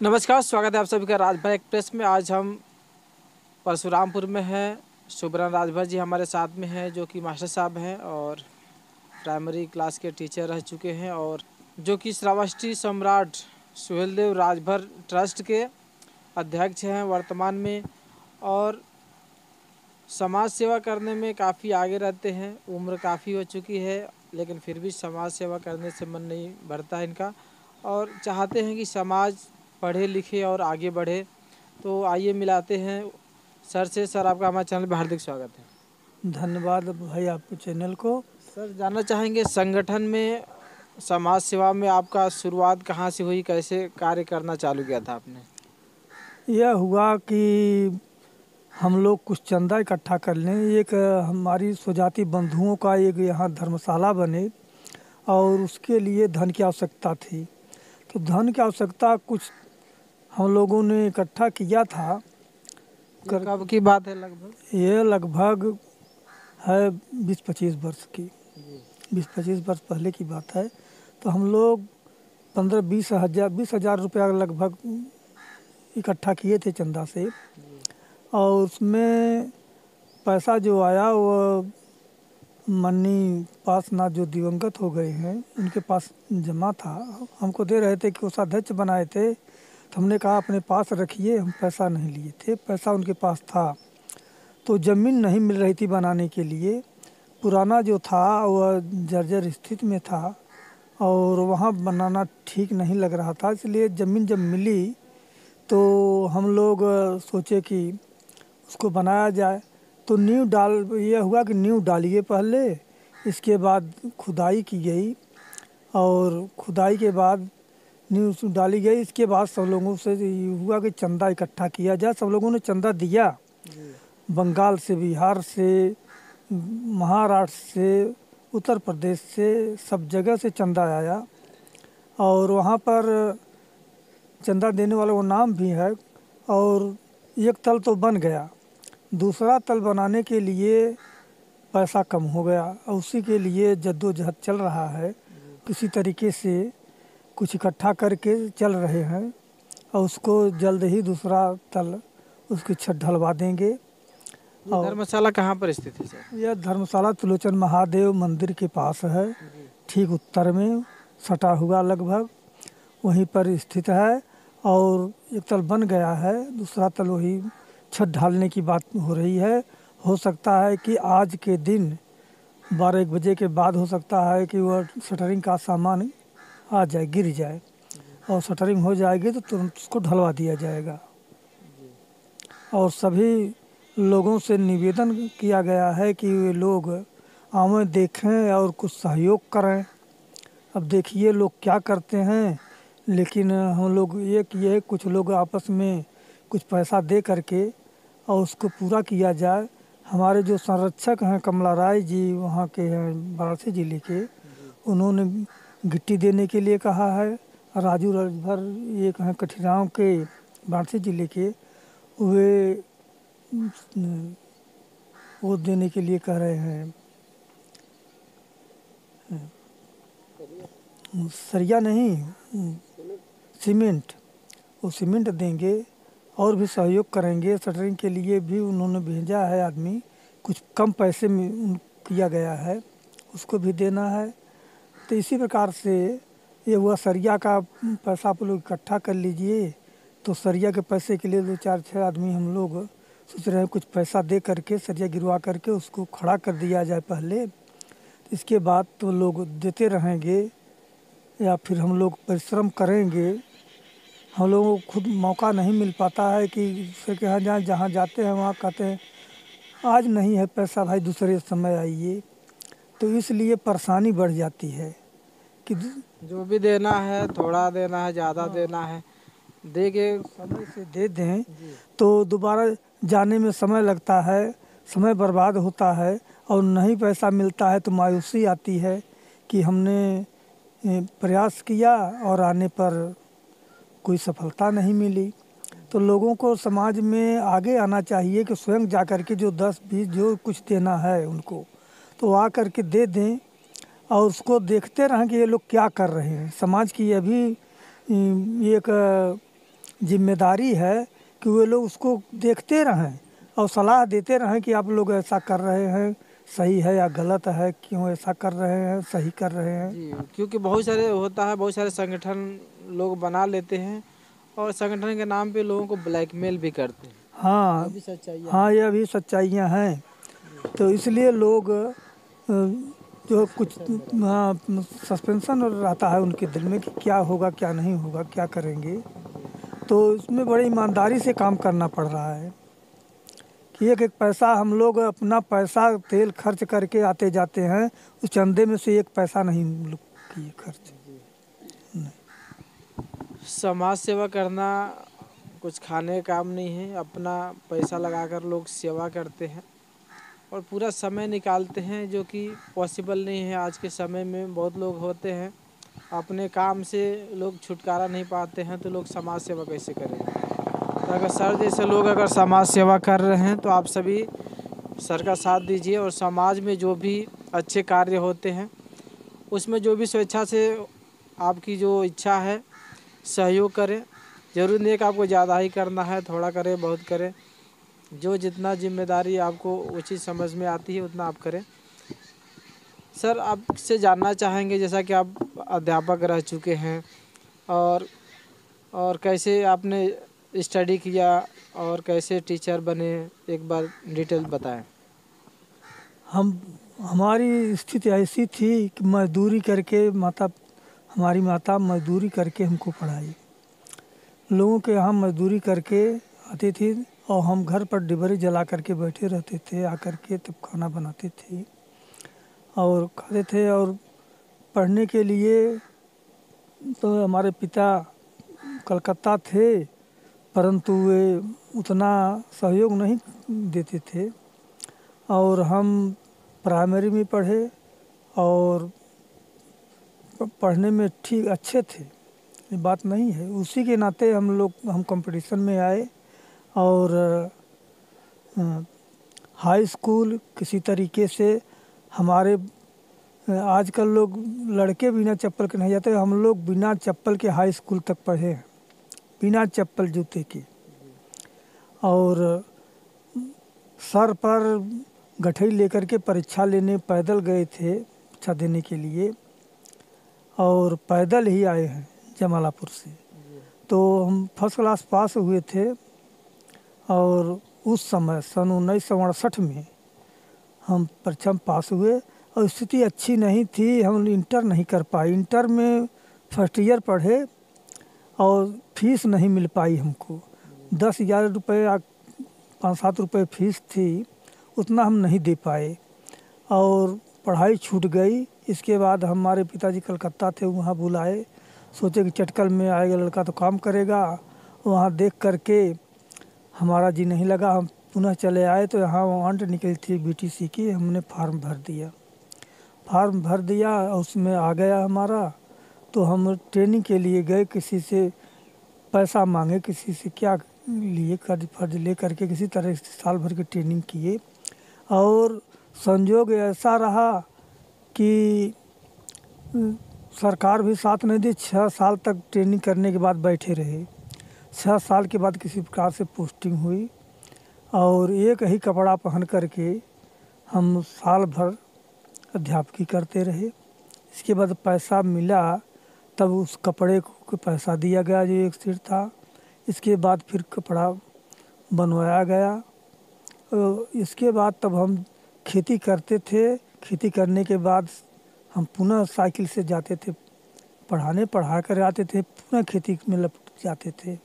नमस्कार, स्वागत है आप सभी का राजभर एक्सप्रेस में। आज हम परशुरामपुर में हैं। शुभ्रन राजभर जी हमारे साथ में हैं, जो कि मास्टर साहब हैं और प्राइमरी क्लास के टीचर रह चुके हैं और जो कि श्रावस्ती सम्राट सुहेलदेव राजभर ट्रस्ट के अध्यक्ष हैं वर्तमान में, और समाज सेवा करने में काफ़ी आगे रहते हैं। उम्र काफ़ी हो चुकी है, लेकिन फिर भी समाज सेवा करने से मन नहीं भरता है इनका, और चाहते हैं कि समाज पढ़े लिखे और आगे बढ़े। तो आइए मिलाते हैं सर से। सर, आपका हमारे चैनल पर हार्दिक स्वागत है। धन्यवाद भाई आपके चैनल को। सर, जानना चाहेंगे संगठन में समाज सेवा में आपका शुरुआत कहाँ से हुई, कैसे कार्य करना चालू किया था आपने? यह हुआ कि हम लोग कुछ चंदा इकट्ठा कर लें। एक हमारी स्वजाति बंधुओं का एक यहाँ धर्मशाला बने और उसके लिए धन की आवश्यकता थी। तो धन की आवश्यकता कुछ हम लोगों ने इकट्ठा किया था। कब की बात है लगभग? ये लगभग है 20-25 वर्ष की, 20-25 वर्ष पहले की बात है। तो हम लोग 20,000 रुपया लगभग इकट्ठा किए थे चंदा से, और उसमें पैसा जो आया वो मन्नी पासनाथ जो दिवंगत हो गए हैं उनके पास जमा था। हमको दे रहे थे कि कोषाध्यक्ष बनाए थे, तो हमने कहा अपने पास रखिए, हम पैसा नहीं लिए थे, पैसा उनके पास था। तो ज़मीन नहीं मिल रही थी बनाने के लिए, पुराना जो था वह जर्जर स्थिति में था और वहाँ बनाना ठीक नहीं लग रहा था। इसलिए ज़मीन जब मिली तो हम लोग सोचे कि उसको बनाया जाए। तो नींव डाल ये हुआ कि नींव डालिए पहले, इसके बाद खुदाई की गई और खुदाई के बाद नींव डाली गई। इसके बाद सब लोगों से हुआ कि चंदा इकट्ठा किया जाए। सब लोगों ने चंदा दिया, बंगाल से, बिहार से, महाराष्ट्र से, उत्तर प्रदेश से, सब जगह से चंदा आया। और वहाँ पर चंदा देने वालों का नाम भी है। और एक तल तो बन गया, दूसरा तल बनाने के लिए पैसा कम हो गया और उसी के लिए जद्दोजहद चल रहा है। किसी तरीके से कुछ इकट्ठा करके चल रहे हैं और उसको जल्द ही दूसरा तल उसकी छत ढलवा देंगे। और धर्मशाला कहाँ पर स्थित है सर? यह धर्मशाला त्रिलोचन महादेव मंदिर के पास है, ठीक उत्तर में सटा हुआ लगभग वहीं पर स्थित है। और एक तल बन गया है, दूसरा तल वही छत ढालने की बात हो रही है। हो सकता है कि आज के दिन 12-1 बजे के बाद हो सकता है कि वह शटरिंग का सामान आ जाए, गिर जाए, और शटरिंग हो जाएगी तो तुरंत उसको ढलवा दिया जाएगा। और सभी लोगों से निवेदन किया गया है कि वे लोग आवें, देखें और कुछ सहयोग करें। अब देखिए लोग क्या करते हैं, लेकिन हम लोग ये किए, कुछ लोग आपस में कुछ पैसा दे करके और उसको पूरा किया जाए। हमारे जो संरक्षक हैं कमला राय जी, वहाँ के हैं वाराणसी जिले के, उन्होंने गिट्टी देने के लिए कहा है। राजू राजभर एक हैं कठिराव के, वाराणसी जिले के, वे वो देने के लिए कह रहे हैं। सरिया नहीं, सीमेंट, वो सीमेंट देंगे और भी सहयोग करेंगे। शटरिंग के लिए भी उन्होंने भेजा है आदमी, कुछ कम पैसे में किया गया है, उसको भी देना है। तो इसी प्रकार से ये हुआ। सरिया का पैसा आप लोग इकट्ठा कर लीजिए। तो सरिया के पैसे के लिए 2-4-6 आदमी हम लोग सोच रहे हैं कुछ पैसा दे करके सरिया गिरवा करके उसको खड़ा कर दिया जाए पहले। इसके बाद तो लोग देते रहेंगे या फिर हम लोग परिश्रम करेंगे। हम लोगों को खुद मौका नहीं मिल पाता है कि दूसरे के यहाँ जहाँ जाते हैं वहाँ कहते हैं आज नहीं है पैसा भाई, दूसरे समय आइए। तो इसलिए परेशानी बढ़ जाती है कि जो भी देना है, थोड़ा देना है, ज़्यादा देना है, दे के समय से दे दें तो दोबारा जाने में समय लगता है, समय बर्बाद होता है और नहीं पैसा मिलता है तो मायूसी आती है कि हमने प्रयास किया और आने पर कोई सफलता नहीं मिली। तो लोगों को समाज में आगे आना चाहिए कि स्वयं जा कर के जो 10-20 जो कुछ देना है उनको तो आ कर के दे दें और उसको देखते रहें कि ये लोग क्या कर रहे हैं। समाज की यह भी एक जिम्मेदारी है कि वे लोग उसको देखते रहें और सलाह देते रहें कि आप लोग ऐसा कर रहे हैं, सही है या गलत है, क्यों ऐसा कर रहे हैं, सही कर रहे हैं। जी, क्योंकि बहुत सारे होता है, बहुत सारे संगठन लोग बना लेते हैं और संगठन के नाम पे लोगों को ब्लैकमेल भी करते हैं। हाँ, ये भी सच्चाइयाँ हाँ, हैं। यह भी सच्चाइयाँ हैं। तो इसलिए लोग जो कुछ हाँ, सस्पेंशन रहता है उनके दिल में कि क्या होगा, क्या नहीं होगा, क्या करेंगे। तो इसमें बड़ी ईमानदारी से काम करना पड़ रहा है कि एक एक पैसा हम लोग अपना पैसा तेल खर्च करके आते जाते हैं, उस चंदे में से एक पैसा नहीं हम लोग किए खर्च। समाज सेवा करना कुछ खाने का काम नहीं है। अपना पैसा लगाकर लोग सेवा करते हैं और पूरा समय निकालते हैं, जो कि पॉसिबल नहीं है आज के समय में। बहुत लोग होते हैं अपने काम से लोग छुटकारा नहीं पाते हैं, तो लोग समाज सेवा कैसे करेंगे। तो अगर सर जैसे लोग अगर समाज सेवा कर रहे हैं तो आप सभी सर का साथ दीजिए और समाज में जो भी अच्छे कार्य होते हैं उसमें जो भी स्वेच्छा से आपकी जो इच्छा है सहयोग करें। ज़रूरी नहीं है कि आपको ज़्यादा ही करना है, थोड़ा करें बहुत करें, जो जितना जिम्मेदारी आपको उचित समझ में आती है उतना आप करें। सर आपसे जानना चाहेंगे, जैसा कि आप अध्यापक रह चुके हैं और कैसे आपने स्टडी किया और कैसे टीचर बने, एक बार डिटेल बताएं। हमारी स्थिति ऐसी थी कि मजदूरी करके हमारी माता मजदूरी करके हमको पढ़ाई। लोगों के यहाँ मजदूरी करके आती थी और हम घर पर डिबरी जला करके बैठे रहते थे, आकर के तब खाना बनाते थे और खाते थे। और पढ़ने के लिए तो हमारे पिता कलकत्ता थे, परंतु वे उतना सहयोग नहीं देते थे और हम प्राइमरी में पढ़े और पढ़ने में ठीक अच्छे थे, ये बात नहीं है। उसी के नाते हम कंपटीशन में आए और हाई स्कूल किसी तरीके से हमारे आजकल लोग लड़के बिना चप्पल के नहीं जाते, हम लोग बिना चप्पल के हाई स्कूल तक पढ़े हैं, बिना चप्पल जूते के। और सर पर गठरी लेकर के परीक्षा लेने पैदल गए थे परीक्षा देने के लिए और पैदल ही आए हैं जमालापुर से। तो हम फर्स्ट क्लास पास हुए थे और उस समय सन 1968 में हम परीक्षा में पास हुए और स्थिति अच्छी नहीं थी, हम इंटर नहीं कर पाए। इंटर में फर्स्ट ईयर पढ़े और फीस नहीं मिल पाई हमको। 10-11 रुपये 5-7 रुपये फीस थी, उतना हम नहीं दे पाए और पढ़ाई छूट गई। इसके बाद हमारे पिताजी कलकत्ता थे, वहाँ बुलाए, सोचे कि चटकल में आएगा लड़का तो काम करेगा। वहाँ देख करके हमारा जी नहीं लगा, हम पुनः चले आए। तो यहाँ वारंट निकली थी बीटीसी की, हमने फार्म भर दिया और उसमें आ गया हमारा। तो हम ट्रेनिंग के लिए गए, किसी से पैसा मांगे, किसी से क्या लिए कर्ज फर्ज ले करके किसी तरह से साल भर की ट्रेनिंग किए। और संजोग ऐसा रहा कि सरकार भी साथ नहीं दी। 6 साल तक ट्रेनिंग करने के बाद बैठे रहे। 6 साल के बाद किसी प्रकार से पोस्टिंग हुई और एक ही कपड़ा पहन करके हम साल भर अध्यापकी करते रहे। इसके बाद पैसा मिला, तब उस कपड़े को पैसा दिया गया जो एक सेट था। इसके बाद फिर कपड़ा बनवाया गया। इसके बाद तब हम खेती करते थे। खेती करने के बाद हम पुनः साइकिल से जाते थे पढ़ाने, पढ़ा कर आते थे, पुनः खेती में लपट जाते थे।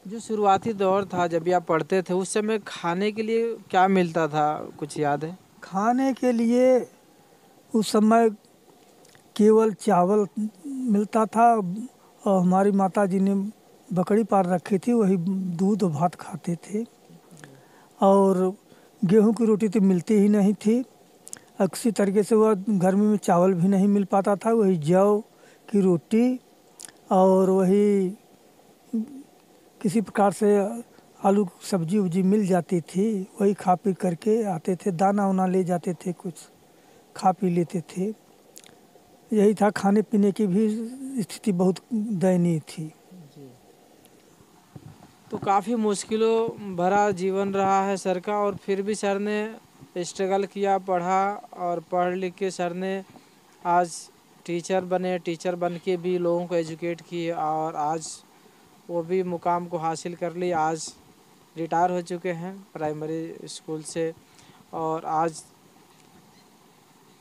जो शुरुआती दौर था जब भी आप पढ़ते थे, उस समय खाने के लिए क्या मिलता था, कुछ याद है? खाने के लिए उस समय केवल चावल मिलता था और हमारी माता जी ने बकरी पाल रखी थी, वही दूध और भात खाते थे। और गेहूं की रोटी तो मिलती ही नहीं थी। किसी तरीके से वह गर्मी में चावल भी नहीं मिल पाता था, वही जौ की रोटी और वही किसी प्रकार से आलू सब्जी उब्जी मिल जाती थी, वही खा पी करके आते थे। दाना वाना ले जाते थे, कुछ खा पी लेते थे। यही था, खाने पीने की भी स्थिति बहुत दयनीय थी। तो काफ़ी मुश्किलों भरा जीवन रहा है सर का, और फिर भी सर ने स्ट्रगल किया, पढ़ा, और पढ़ लिख के सर ने आज टीचर बने। टीचर बन के भी लोगों को एजुकेट किए, और आज वो भी मुकाम को हासिल कर ली। आज रिटायर हो चुके हैं प्राइमरी स्कूल से, और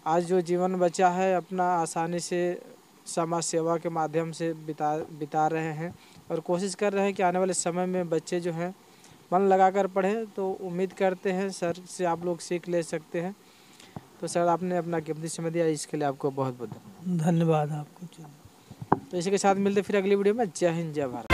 आज जो जीवन बचा है अपना आसानी से समाज सेवा के माध्यम से बिता रहे हैं, और कोशिश कर रहे हैं कि आने वाले समय में बच्चे जो हैं मन लगाकर पढ़ें। तो उम्मीद करते हैं सर से आप लोग सीख ले सकते हैं। तो सर आपने अपना कीमती समय दिया, इसके लिए आपको बहुत बहुत धन्यवाद। धन्यवाद आपको। तो इसी के साथ मिलते फिर अगली वीडियो में। जय हिंद, जय भारत।